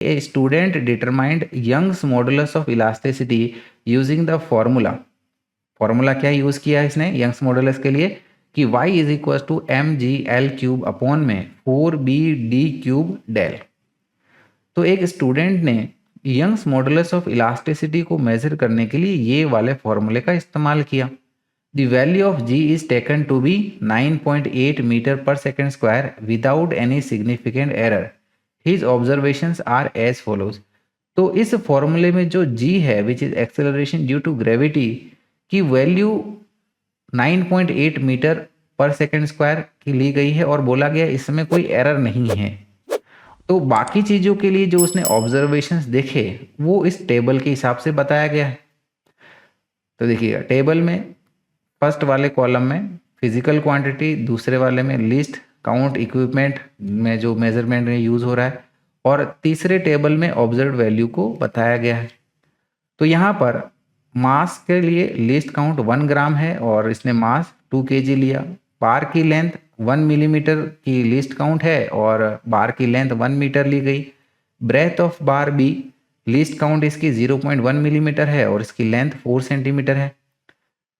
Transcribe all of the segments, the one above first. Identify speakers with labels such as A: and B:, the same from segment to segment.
A: A student determined Young's modulus of elasticity using the formula. Formula क्या use किया है इसने यंग्स मॉडुलस के लिए कि y is equal to M G L cube upon में 4b d क्यूब डेल। तो एक स्टूडेंट ने यंग्स मॉडुलस ऑफ इलास्टिसिटी को मेजर करने के लिए ये वाले फॉर्मूले का इस्तेमाल किया। The value of g is taken to be 9.8 metre per second square without any significant error. His observations are as follows. तो इस फॉर्मूले में जो g है which is acceleration due to gravity की value 9.8 metre per second square की ली गई है और बोला गया इसमें कोई एरर नहीं है। तो बाकी चीज़ों के लिए जो उसने ऑब्जर्वेशंस देखे वो इस टेबल के हिसाब से बताया गया है। तो देखिएगा टेबल में फर्स्ट वाले कॉलम में फिजिकल क्वांटिटी, दूसरे वाले में लिस्ट काउंट इक्विपमेंट में जो मेजरमेंट में यूज़ हो रहा है, और तीसरे टेबल में ऑब्जर्व वैल्यू को बताया गया है। तो यहाँ पर मास के लिए लिस्ट काउंट 1 ग्राम है और इसने मास 2 kg लिया। बार की लेंथ 1 मिलीमीटर की लिस्ट काउंट है और बार की लेंथ 1 मीटर ली गई। Breadth of bar B least count इसकी 0.1 मिलीमीटर है और इसकी लेंथ 4 सेंटीमीटर है।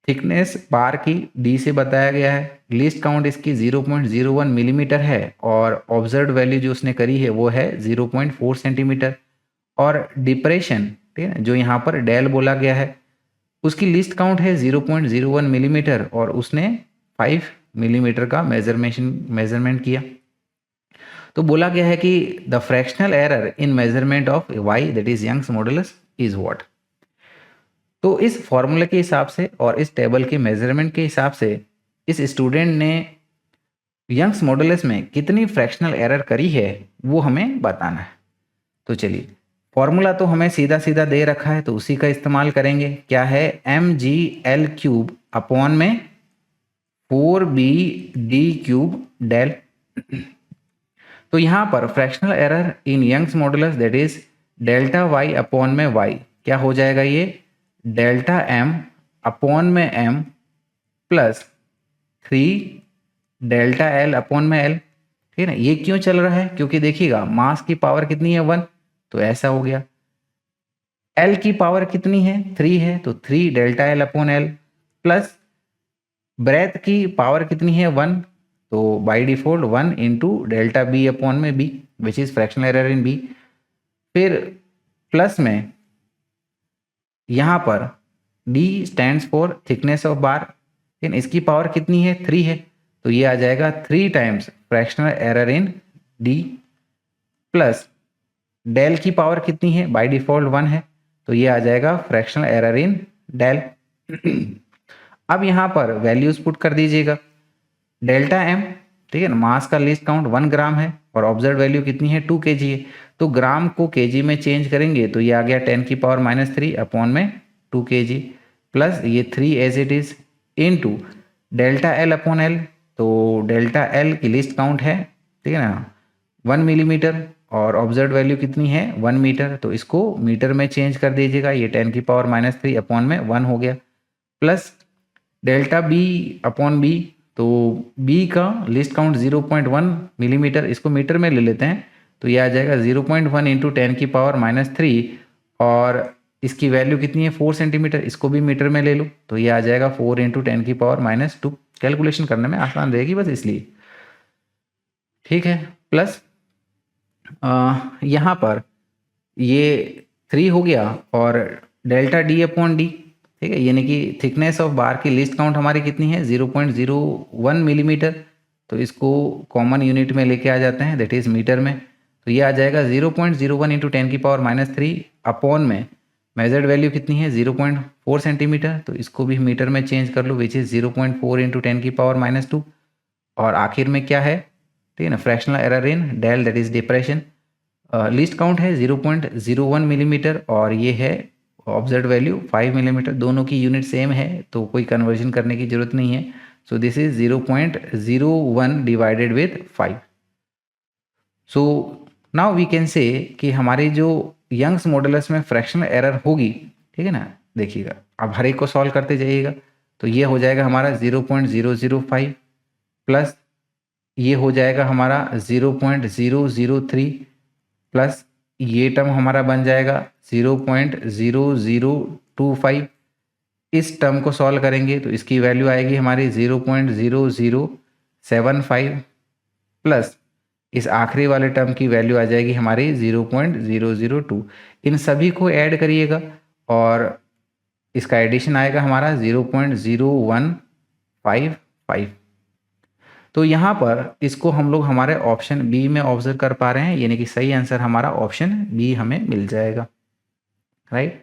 A: थिकनेस बार की डी से बताया गया है। लिस्ट काउंट इसकी 0.01 मिलीमीटर है और ऑब्जर्व वैल्यू जो उसने करी है वो है 0.4 सेंटीमीटर। और डिप्रेशन, ठीक है, जो यहाँ पर डेल बोला गया है, उसकी लिस्ट काउंट है 0.01 मिलीमीटर और उसने 5 मिलीमीटर का मेजरमेंट किया। तो बोला गया है कि the fractional error in measurement of Y that is Young's modulus is what. तो इस फॉर्मूले के हिसाब से और इस टेबल के मेजरमेंट के हिसाब से इस स्टूडेंट ने यंग्स मॉडुलस में कितनी फ्रैक्शनल एरर करी है वो हमें बताना है। तो चलिए फॉर्मूला तो हमें सीधा सीधा दे रखा है तो उसी का इस्तेमाल करेंगे। क्या है, M G L cube upon में 4b d क्यूब डेल। तो यहाँ पर fractional error in Young's modulus that is delta Y upon में वाई क्या हो जाएगा, ये डेल्टा एम अपॉन में M plus 3 delta L upon में एल। ठीक है ना, ये क्यों चल रहा है, क्योंकि देखिएगा मास की पावर कितनी है 1, तो ऐसा हो गया। एल की पावर कितनी है 3 है, तो 3 delta L upon L plus breadth की पावर कितनी है 1, तो by default 1 into delta B upon में B which is fractional error in B. फिर प्लस में यहाँ पर d stands for thickness of bar, लेकिन इसकी पावर कितनी है 3 है, तो ये आ जाएगा 3 times fractional error in d plus del की पावर कितनी है बाय डिफॉल्ट 1 है, तो ये आ जाएगा फ्रैक्शनल एरर इन डेल। अब यहाँ पर वैल्यूज पुट कर दीजिएगा। डेल्टा एम, ठीक है ना, मास का लिस्ट काउंट 1 ग्राम है और ऑब्जर्व वैल्यू कितनी है 2 kg है, तो ग्राम को kg में चेंज करेंगे तो ये आ गया 10 की पावर -3 अपॉन में 2 kg प्लस ये 3 as it is into delta L upon L. तो डेल्टा एल की लिस्ट काउंट है, ठीक है ना, 1 मिलीमीटर और ऑब्जर्व वैल्यू कितनी है 1 मीटर, तो इसको मीटर में चेंज कर दीजिएगा। ये 10 की पावर -3 अपॉन में 1 हो गया plus delta B upon B, तो बी का लिस्ट काउंट 0.1 मिलीमीटर, इसको मीटर में ले लेते हैं तो ये आ जाएगा 0.1 इंटू 10 की पावर -3 और इसकी वैल्यू कितनी है 4 सेंटीमीटर, इसको भी मीटर में ले लो तो ये आ जाएगा 4 इंटू 10 की पावर -2। कैलकुलेशन करने में आसान रहेगी बस इसलिए, ठीक है। प्लस यहाँ पर ये 3 हो गया और डेल्टा डी अपॉन डी, ठीक है, यानी कि थिकनेस ऑफ बार की लिस्ट काउंट हमारी कितनी है 0.01 मिलीमीटर, तो इसको कॉमन यूनिट में लेके आ जाते हैं दैट इज मीटर में, तो ये आ जाएगा 0.01 इंटू 10 की पावर -3 अपॉन में मेजर्ड वैल्यू कितनी है 0.4 सेंटीमीटर, तो इसको भी मीटर में चेंज कर लो विच इज 0.4 इंटू 10 की पावर -2 और आखिर में क्या है, ठीक है ना, fractional error in del that is depression. Least count है 0.01 मिलीमीटर और ये है ऑब्जर्व वैल्यू 5 मिलीमीटर, दोनों की यूनिट सेम है तो कोई कन्वर्जन करने की जरूरत नहीं है। So this is 0.01 divided with 5। So now we can say कि हमारी जो यंग्स मॉडुलस में फ्रैक्शनल एरर होगी, ठीक है ना, देखिएगा अब हर एक को सॉल्व करते जाइएगा, तो ये हो जाएगा हमारा 0.005 प्लस ये हो जाएगा हमारा 0.003 प्लस ये टर्म हमारा बन जाएगा 0.0025। इस टर्म को सॉल्व करेंगे तो इसकी वैल्यू आएगी हमारी 0.0075 प्लस इस आखिरी वाले टर्म की वैल्यू आ जाएगी हमारी 0.002। इन सभी को ऐड करिएगा और इसका एडिशन आएगा हमारा 0.0155। तो यहाँ पर इसको हम लोग हमारे ऑप्शन बी में ऑब्जर्व कर पा रहे हैं, यानी कि सही आंसर हमारा ऑप्शन बी हमें मिल जाएगा, राइट।